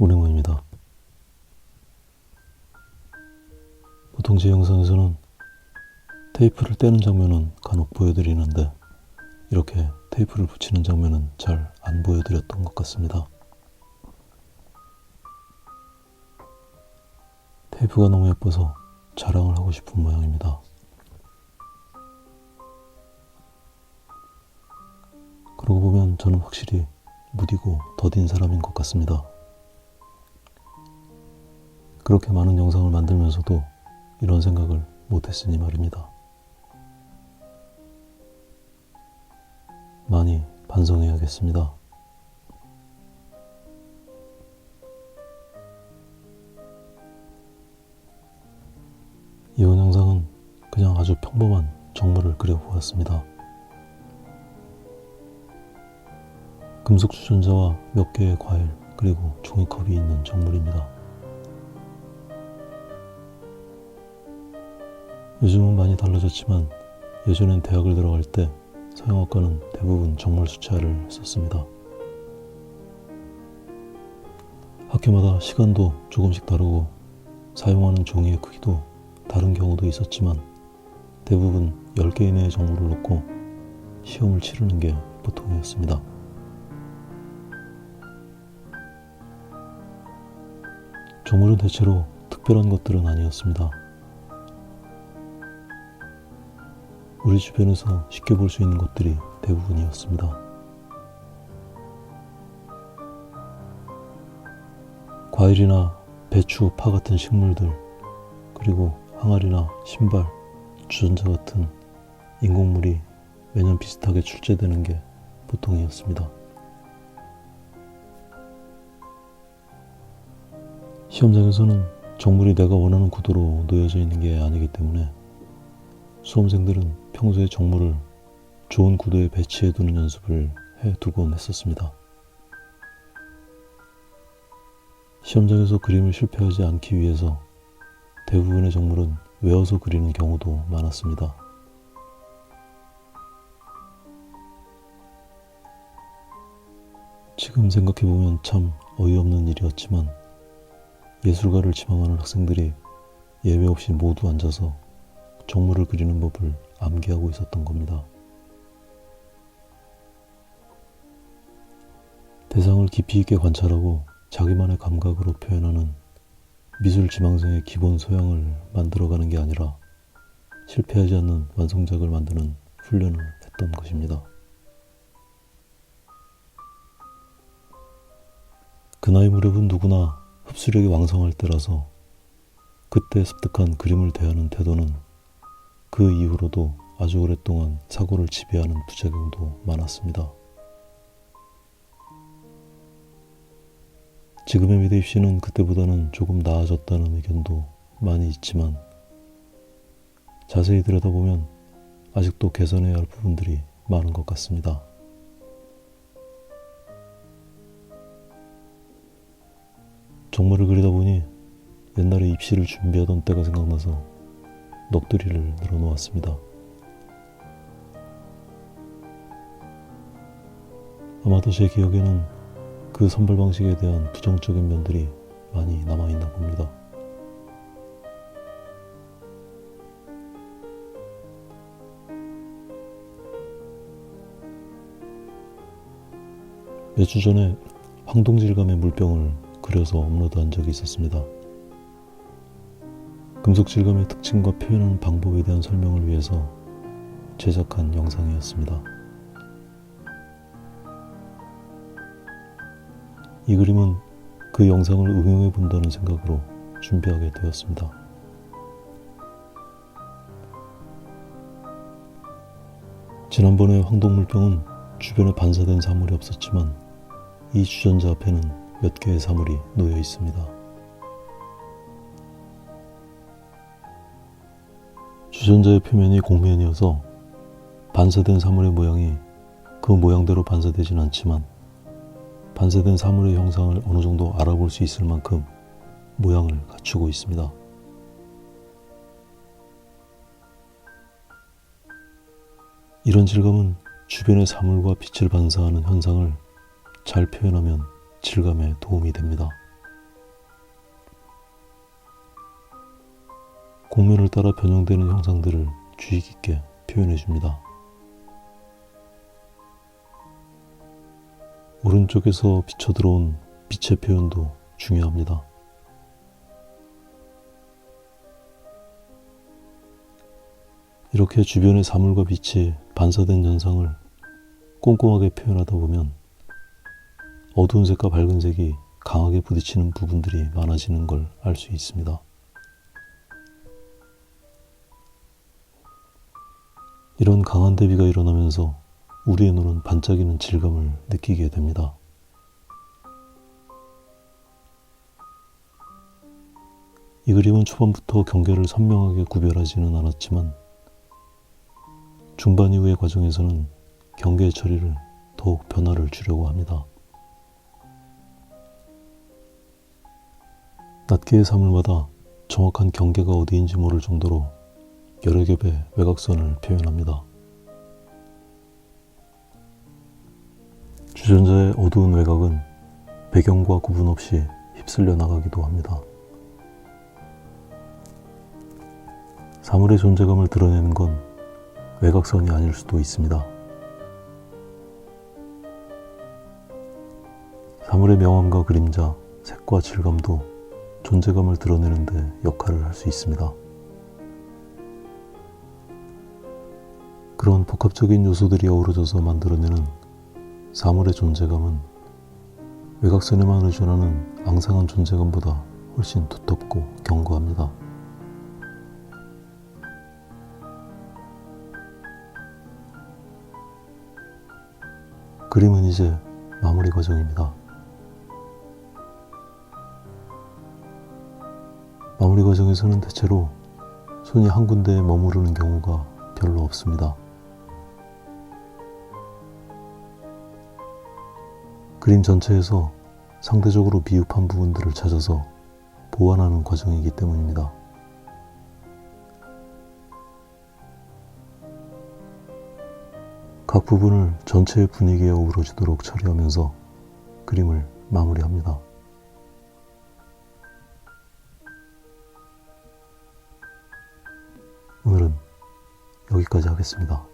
운행원입니다. 보통 제 영상에서는 테이프를 떼는 장면은 간혹 보여드리는데 이렇게 테이프를 붙이는 장면은 잘 안 보여드렸던 것 같습니다. 테이프가 너무 예뻐서 자랑을 하고 싶은 모양입니다. 그러고 보면 저는 확실히 무디고 더딘 사람인 것 같습니다. 그렇게 많은 영상을 만들면서도 이런 생각을 못했으니 말입니다. 많이 반성해야겠습니다. 이번 영상은 그냥 아주 평범한 정물을 그려보았습니다. 금속 주전자와 몇 개의 과일 그리고 종이컵이 있는 정물입니다. 요즘은 많이 달라졌지만 예전엔 대학을 들어갈 때 서양학과는 대부분 정물 수채화를 썼습니다. 학교마다 시간도 조금씩 다르고 사용하는 종이의 크기도 다른 경우도 있었지만 대부분 10개 이내의 정물을 놓고 시험을 치르는 게 보통이었습니다. 정물은 대체로 특별한 것들은 아니었습니다. 우리 주변에서 쉽게 볼 수 있는 것들이 대부분이었습니다. 과일이나 배추, 파 같은 식물들, 그리고 항아리나 신발, 주전자 같은 인공물이 매년 비슷하게 출제되는 게 보통이었습니다. 시험장에서는 정물이 내가 원하는 구도로 놓여져 있는 게 아니기 때문에 수험생들은 평소에 정물을 좋은 구도에 배치해두는 연습을 해두곤 했었습니다. 시험장에서 그림을 실패하지 않기 위해서 대부분의 정물은 외워서 그리는 경우도 많았습니다. 지금 생각해보면 참 어이없는 일이었지만 예술가를 지망하는 학생들이 예외 없이 모두 앉아서 정물을 그리는 법을 암기하고 있었던 겁니다. 대상을 깊이 있게 관찰하고 자기만의 감각으로 표현하는 미술 지망생의 기본 소양을 만들어가는 게 아니라 실패하지 않는 완성작을 만드는 훈련을 했던 것입니다. 그 나이 무렵은 누구나 흡수력이 왕성할 때라서 그때 습득한 그림을 대하는 태도는 그 이후로도 아주 오랫동안 사고를 지배하는 부작용도 많았습니다. 지금의 미대 입시는 그때보다는 조금 나아졌다는 의견도 많이 있지만 자세히 들여다보면 아직도 개선해야 할 부분들이 많은 것 같습니다. 정물을 그리다 보니 옛날에 입시를 준비하던 때가 생각나서 넋두리를 늘어놓았습니다. 아마도 제 기억에는 그 선발 방식에 대한 부정적인 면들이 많이 남아있나 봅니다. 몇 주 전에 황동질감의 물병을 그려서 업로드한 적이 있었습니다. 금속 질감의 특징과 표현하는 방법에 대한 설명을 위해서 제작한 영상이었습니다. 이 그림은 그 영상을 응용해 본다는 생각으로 준비하게 되었습니다. 지난번에 황동물병은 주변에 반사된 사물이 없었지만 이 주전자 앞에는 몇 개의 사물이 놓여 있습니다. 주전자의 표면이 곡면이어서 반사된 사물의 모양이 그 모양대로 반사되진 않지만 반사된 사물의 형상을 어느 정도 알아볼 수 있을 만큼 모양을 갖추고 있습니다. 이런 질감은 주변의 사물과 빛을 반사하는 현상을 잘 표현하면 질감에 도움이 됩니다. 곡면을 따라 변형되는 형상들을 주의 깊게 표현해 줍니다. 오른쪽에서 비쳐 들어온 빛의 표현도 중요합니다. 이렇게 주변의 사물과 빛이 반사된 현상을 꼼꼼하게 표현하다 보면 어두운 색과 밝은 색이 강하게 부딪히는 부분들이 많아지는 걸 알 수 있습니다. 이런 강한 대비가 일어나면서 우리의 눈은 반짝이는 질감을 느끼게 됩니다. 이 그림은 초반부터 경계를 선명하게 구별하지는 않았지만 중반 이후의 과정에서는 경계의 처리를 더욱 변화를 주려고 합니다. 낱개의 사물마다 정확한 경계가 어디인지 모를 정도로 여러 겹의 외곽선을 표현합니다. 주전자의 어두운 외곽은 배경과 구분 없이 휩쓸려 나가기도 합니다. 사물의 존재감을 드러내는 건 외곽선이 아닐 수도 있습니다. 사물의 명암과 그림자, 색과 질감도 존재감을 드러내는 데 역할을 할 수 있습니다. 그런 복합적인 요소들이 어우러져서 만들어내는 사물의 존재감은 외곽선에만 의존하는 앙상한 존재감보다 훨씬 두텁고 견고합니다. 그림은 이제 마무리 과정입니다. 마무리 과정에서는 대체로 손이 한 군데에 머무르는 경우가 별로 없습니다. 그림 전체에서 상대적으로 미흡한 부분들을 찾아서 보완하는 과정이기 때문입니다. 각 부분을 전체의 분위기에 어우러지도록 처리하면서 그림을 마무리합니다. 오늘은 여기까지 하겠습니다.